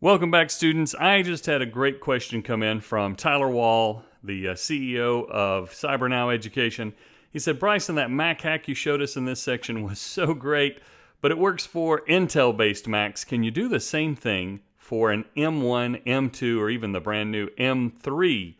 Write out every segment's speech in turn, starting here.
Welcome back, students. I just had a great question come in from Tyler Wall, the CEO of CyberNow Education. He said, Bryson, that Mac hack you showed us in this section was so great, but it works for Intel-based Macs. Can you do the same thing for an M1, M2, or even the brand new M3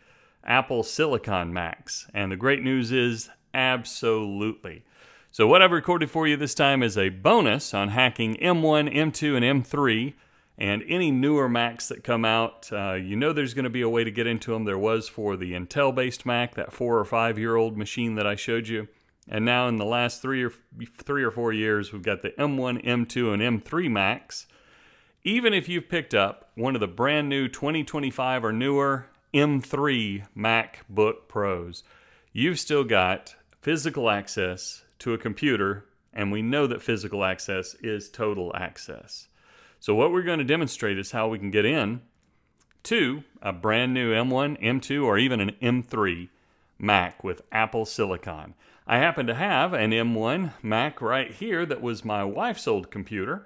Apple Silicon Macs? And the great news is absolutely. So what I've recorded for you this time is a bonus on hacking M1, M2, and M3, and any newer Macs that come out. You know there's going to be a way to get into them. There was for the Intel-based Mac, that 4 or 5 year old machine that I showed you. And now in the last three or 4 years, we've got the M1, M2, and M3 Macs. Even if you've picked up one of the brand new 2025 or newer M3 MacBook Pros, you've still got physical access to a computer, and we know that physical access is total access. So what we're going to demonstrate is how we can get in to a brand new M1, M2, or even an M3 Mac with Apple Silicon. I happen to have an M1 Mac right here that was my wife's old computer.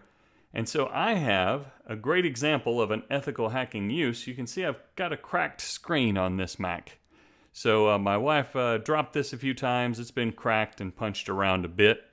And so I have a great example of an ethical hacking use. You can see I've got a cracked screen on this Mac. So my wife dropped this a few times. It's been cracked and punched around a bit.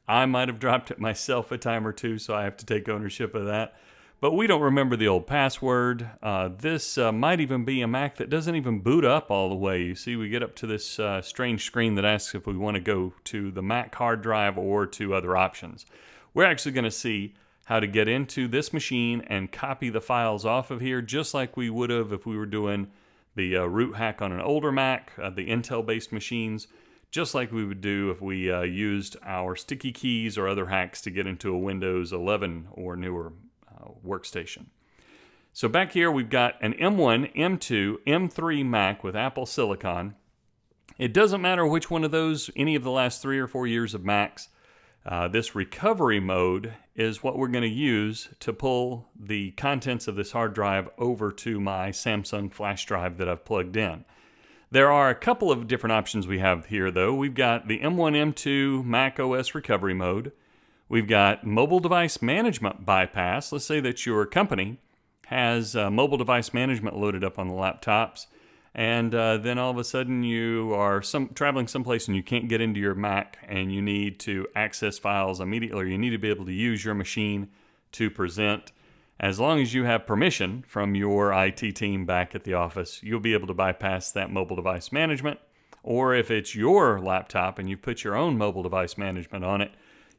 I might have dropped it myself a time or two, so I have to take ownership of that. But we don't remember the old password. This might even be a Mac that doesn't even boot up all the way. You see, we get up to this strange screen that asks if we want to go to the Mac hard drive or to other options. We're actually going to see how to get into this machine and copy the files off of here, just like we would have if we were doing the root hack on an older Mac, the Intel-based machines, just like we would do if we used our sticky keys or other hacks to get into a Windows 11 or newer workstation. So back here we've got an M1, M2, M3 Mac with Apple Silicon. It doesn't matter which one of those, any of the last 3 or 4 years of Macs. This recovery mode is what we're going to use to pull the contents of this hard drive over to my Samsung flash drive that I've plugged in. There are a couple of different options we have here, though. We've got the M1, M2 Mac OS recovery mode. We've got mobile device management bypass. Let's say that your company has mobile device management loaded up on the laptops, and then all of a sudden you are traveling someplace and you can't get into your Mac and you need to access files immediately, or you need to be able to use your machine to present. As long as you have permission from your IT team back at the office, you'll be able to bypass that mobile device management. Or if it's your laptop and you put your own mobile device management on it,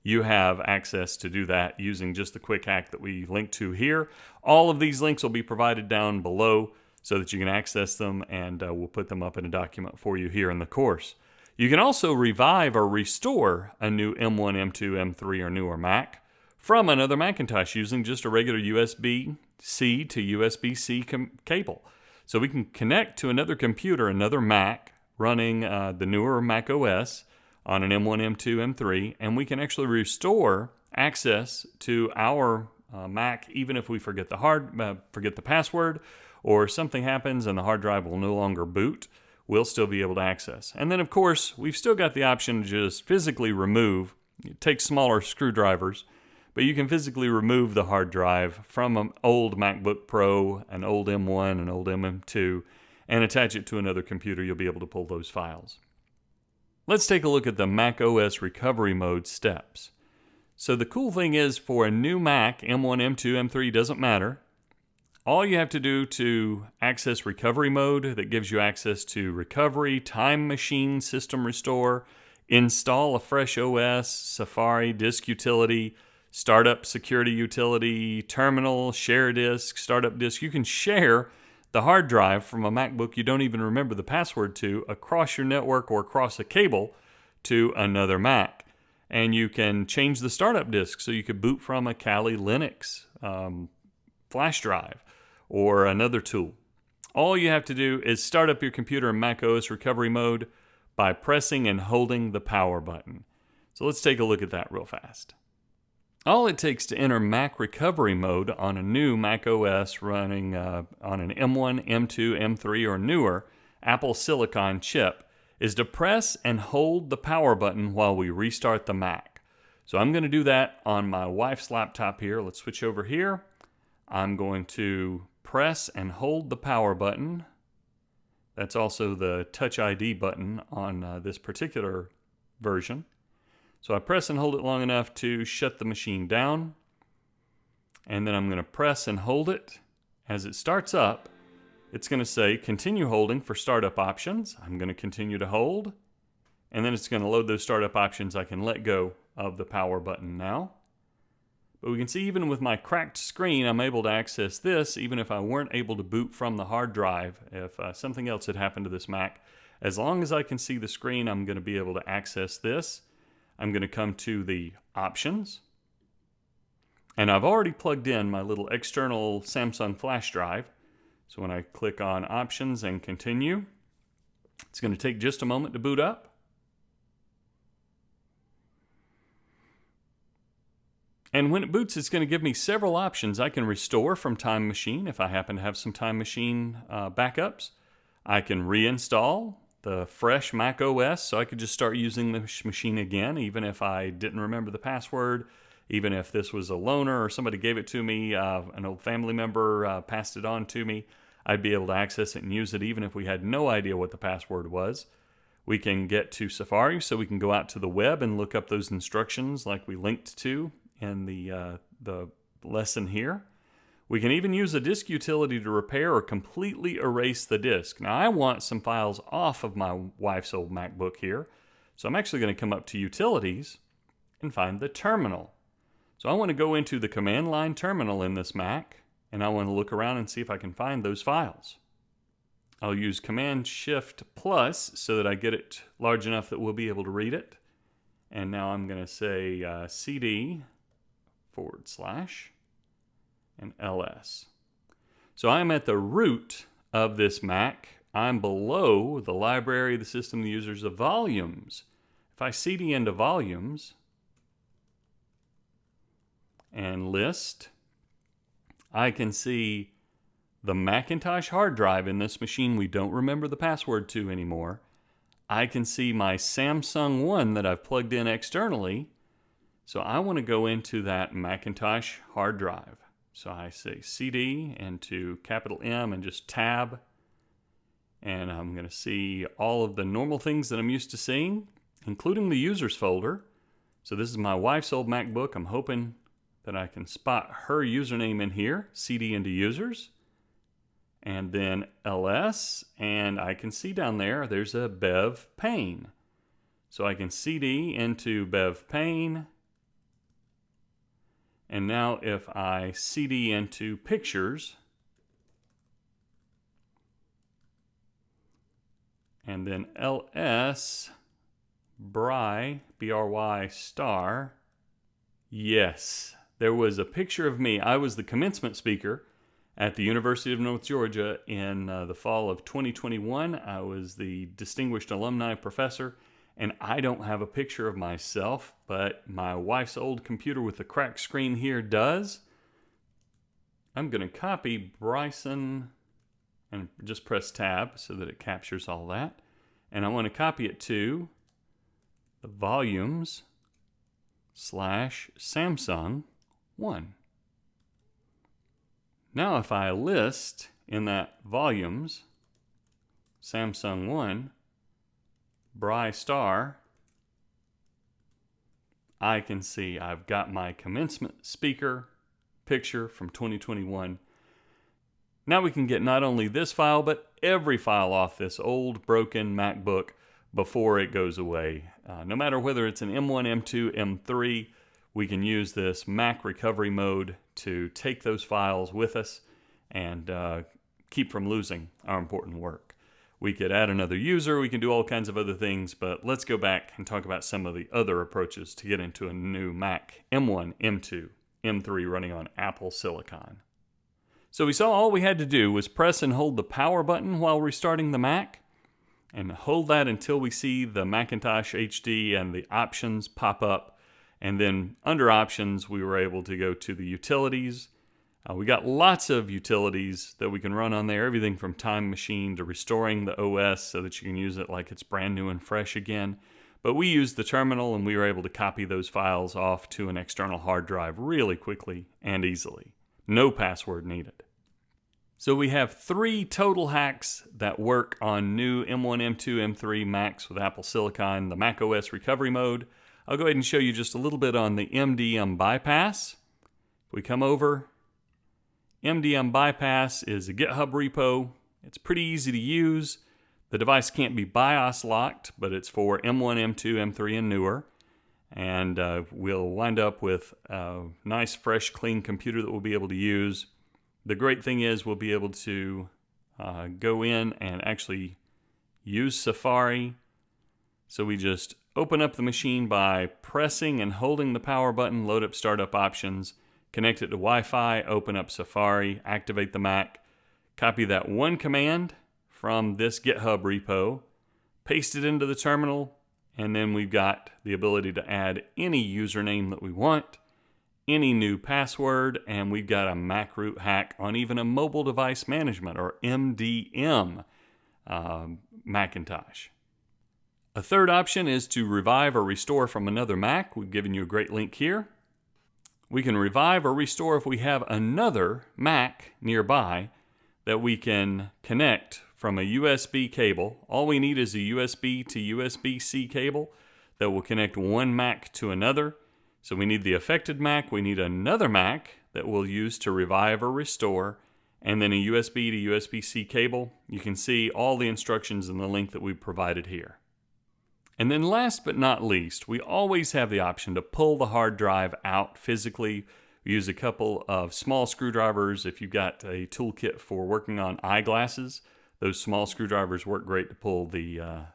you have access to do that using just the quick hack that we link to here. All of these links will be provided down below so that you can access them, and we'll put them up in a document for you here in the course. You can also revive or restore a new M1, M2, M3, or newer Mac from another Macintosh using just a regular USB-C to USB-C cable. So we can connect to another computer, another Mac, running the newer Mac OS on an M1, M2, M3, and we can actually restore access to our Mac even if we forget the password, or something happens and the hard drive will no longer boot. We'll still be able to access. And then, of course, we've still got the option to just physically remove. It takes smaller screwdrivers, but you can physically remove the hard drive from an old MacBook Pro, an old M1, an old M2, and attach it to another computer. You'll be able to pull those files. Let's take a look at the Mac OS recovery mode steps. So the cool thing is, for a new Mac, M1, M2, M3, doesn't matter. All you have to do to access recovery mode that gives you access to recovery, time machine, system restore, install a fresh OS, Safari, disk utility, startup security utility, terminal, share disk, startup disk. You can share the hard drive from a MacBook you don't even remember the password to across your network or across a cable to another Mac. And you can change the startup disk so you could boot from a Kali Linux flash drive or another tool. All you have to do is start up your computer in Mac OS recovery mode by pressing and holding the power button. So let's take a look at that real fast. All it takes to enter Mac recovery mode on a new Mac OS running on an M1, M2, M3, or newer Apple Silicon chip is to press and hold the power button while we restart the Mac. So I'm going to do that on my wife's laptop here. Let's switch over here. I'm going to press and hold the power button. That's also the Touch ID button on this particular version. So I press and hold it long enough to shut the machine down. And then I'm going to press and hold it. As it starts up, it's going to say continue holding for startup options. I'm going to continue to hold. And then it's going to load those startup options. I can let go of the power button now. But we can see even with my cracked screen, I'm able to access this even if I weren't able to boot from the hard drive. If something else had happened to this Mac, as long as I can see the screen, I'm going to be able to access this. I'm going to come to the options. And I've already plugged in my little external Samsung flash drive. So when I click on options and continue, it's going to take just a moment to boot up. And when it boots, it's going to give me several options. I can restore from Time Machine if I happen to have some Time Machine backups. I can reinstall the fresh Mac OS, so I could just start using the machine again, even if I didn't remember the password, even if this was a loaner or somebody gave it to me, an old family member passed it on to me. I'd be able to access it and use it even if we had no idea what the password was. We can get to Safari, so we can go out to the web and look up those instructions like we linked to in the lesson here. We can even use a disk utility to repair or completely erase the disk. Now I want some files off of my wife's old MacBook here, so I'm actually going to come up to Utilities and find the terminal. So I want to go into the command line terminal in this Mac, and I want to look around and see if I can find those files. I'll use Command-Shift+ so that I get it large enough that we'll be able to read it. And now I'm going to say CD / and ls. So I'm at the root of this Mac. I'm below the library, the system, the users, the volumes. If I cd into volumes and list, I can see the Macintosh hard drive in this machine we don't remember the password to anymore. I can see my Samsung One that I've plugged in externally. So I want to go into that Macintosh hard drive. So I say CD into capital M and just tab. And I'm going to see all of the normal things that I'm used to seeing, including the users folder. So this is my wife's old MacBook. I'm hoping that I can spot her username in here. CD into users. And then ls. And I can see down there's a bev pane. So I can CD into bev pane. And now if I CD into pictures, and then ls bry, B-R-Y star, yes, there was a picture of me. I was the commencement speaker at the University of North Georgia in the fall of 2021. I was the distinguished alumni professor. And I don't have a picture of myself, but my wife's old computer with the cracked screen here does. I'm going to copy Bryson and just press tab so that it captures all that. And I want to copy it to the volumes / Samsung One. Now if I list in that volumes Samsung One, Bry star, I can see I've got my commencement speaker picture from 2021. Now we can get not only this file, but every file off this old broken MacBook before it goes away. No matter whether it's an M1, M2, M3, we can use this Mac recovery mode to take those files with us and keep from losing our important work. We could add another user, we can do all kinds of other things, but let's go back and talk about some of the other approaches to get into a new Mac M1, M2, M3 running on Apple Silicon. So we saw all we had to do was press and hold the power button while restarting the Mac, and hold that until we see the Macintosh HD and the options pop up. And then under options, we were able to go to the utilities. We got lots of utilities that we can run on there, everything from Time Machine to restoring the OS so that you can use it like it's brand new and fresh again. But we used the terminal and we were able to copy those files off to an external hard drive really quickly and easily. no password needed. So we have 3 total hacks that work on new M1, M2, M3 Macs with Apple Silicon, the macOS recovery mode. I'll go ahead and show you just a little bit on the MDM bypass. If we come over, MDM bypass is a GitHub repo. It's pretty easy to use. The device can't be BIOS locked, but it's for M1, M2, M3, and newer. And we'll wind up with a nice, fresh, clean computer that we'll be able to use. The great thing is we'll be able to go in and actually use Safari. So we just open up the machine by pressing and holding the power button, load up startup options, connect it to Wi-Fi, open up Safari, activate the Mac, copy that one command from this GitHub repo, paste it into the terminal, and then we've got the ability to add any username that we want, any new password, and we've got a Mac root hack on even a mobile device management, or MDM, Macintosh. A third option is to revive or restore from another Mac. We've given you a great link here. We can revive or restore if we have another Mac nearby that we can connect from a USB cable. All we need is a USB to USB-C cable that will connect one Mac to another. So we need the affected Mac, we need another Mac that we'll use to revive or restore, and then a USB to USB-C cable. You can see all the instructions in the link that we provided here. And then last but not least, we always have the option to pull the hard drive out physically. We use a couple of small screwdrivers. If you've got a toolkit for working on eyeglasses, those small screwdrivers work great to pull the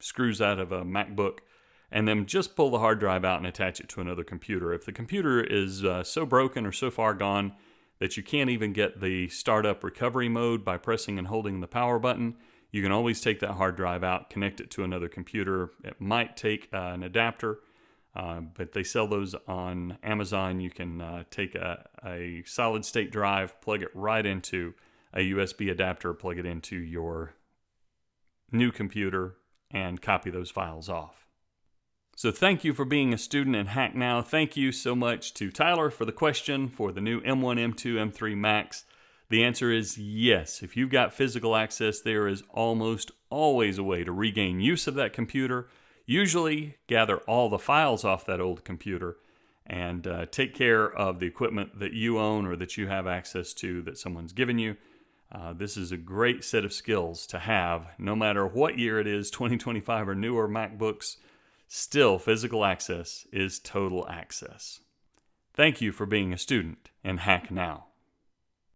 screws out of a MacBook, and then just pull the hard drive out and attach it to another computer. If the computer is so broken or so far gone that you can't even get the startup recovery mode by pressing and holding the power button, you can always take that hard drive out, connect it to another computer. It might take an adapter, but they sell those on Amazon. You can take a solid state drive, plug it right into a USB adapter, plug it into your new computer, and copy those files off. So thank you for being a student in Hack Now. Thank you so much to Tyler for the question for the new M1, M2, M3 Macs. The answer is yes. If you've got physical access, there is almost always a way to regain use of that computer. Usually gather all the files off that old computer and take care of the equipment that you own or that you have access to that someone's given you. This is a great set of skills to have, no matter what year it is, 2025 or newer MacBooks. Still, physical access is total access. Thank you for being a student in Hack Now.